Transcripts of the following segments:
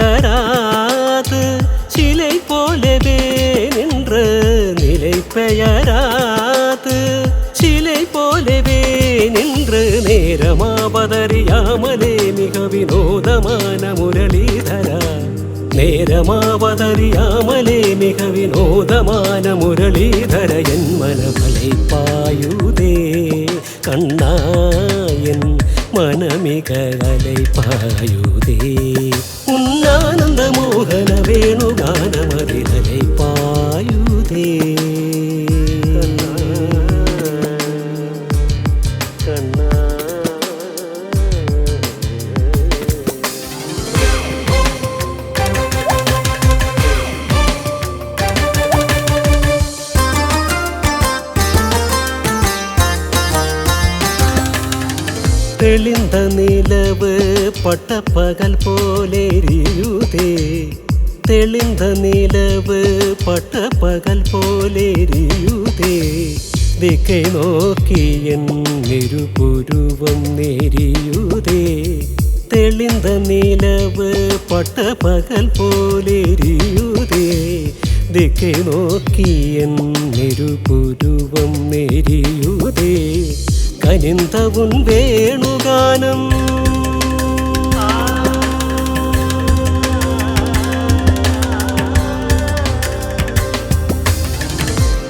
நிலைப்பெயராது சிலை போலவே நின்று நிலைப்பெயராது சிலை போலவே நின்று நேரமாவதறியாமலே மிக வினோதமான முரளிதரா நேரமாவதறியாமலே மிக வினோதமான முரளிதர என் மனமலை பாயுதே கண்ணா என் மனமிக அலை பாயுதே உன்னானந்த மோகன வேணுகானமதிலை பாயுதே கண்ணா തെളിந்த നിലവ് പട്ടപ്പകൽ പോലെരിയുതേ തെളിந்த നിലവ് പട്ടപ്പകൽ പോലെരിയുതേ ദിക്കൈ നോക്കി എന്നിരുപുരുവം നേരിയുതേ തെളിந்த നിലവ് പട്ടപ്പകൽ പോലെരിയുതേ ദിക്കൈ നോക്കി എന്നിരുപുരുവം നേരിയുതേ കനിന്ത ഉൻ വേണുഗാനം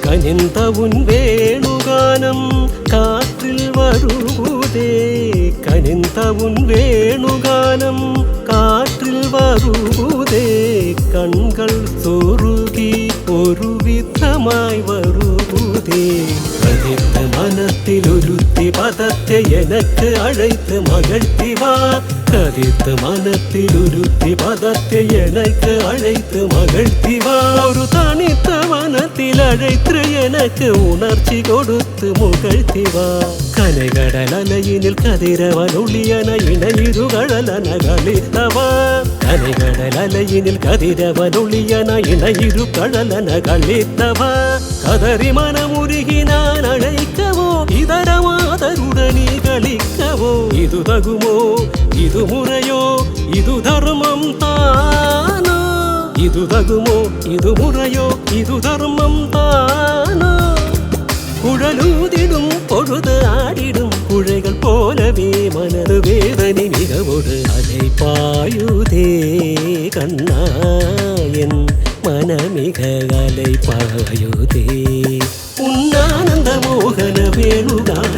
കനിന്ത ഉൻ വേണുഗാനം കാറ്റിൽ വരുവതേ കനിന്ത ഉൻ വേണുഗാനം കാറ്റിൽ വരുവതേ കൺകൾ സൊറുകി ഒരു വിധമായി വരുവതേ കതിർത്ത മനത്തിലൊരുത്തി പദത്തെ എനക്ക് അழைத்து മകഴ്ത്തി വാ കതിർത്ത മനത്തിലൊരുത്തി പദത്തെ എനക്ക് അழைத்து മകഴ്ത്തി വാ ഒരു തണിത്ത വനത്തിൽ അழைத்து എനക്ക് ഉണർച്ചി കൊടുത്ത് മുകഴ്ത്തി വാ കനകടലലയിനിൽ കതിരവനൊളിയന ഇണയിരുകഴലന കളിത്തവാ കനകടലലയിനിൽ കതിരവനൊളിയന ഇണയിരുകഴലന കളിത്തവാ കതറി മനമുരുകി ഞാൻ അழைക്കവോ ഇതരമാതരുടനീ കളിക്കവോ ഇതു തകുമോ ഇതു മുറയോ ഇതു ധർമ്മം താനോ ഇതു തകുമോ ഇതു മുറയോ ഇതു ധർമ്മം താനോ കുഴലൂതിടും പൊഴുത് ആടിടും കുഴകൾ പോലവേ മനത് വേദനി മികവോട് അலை പായുതേ കണ്ണാ എൻ മനമിക അலை പായുതേ ഉന്നാനന്ദ മോഹന വേണുഗാനം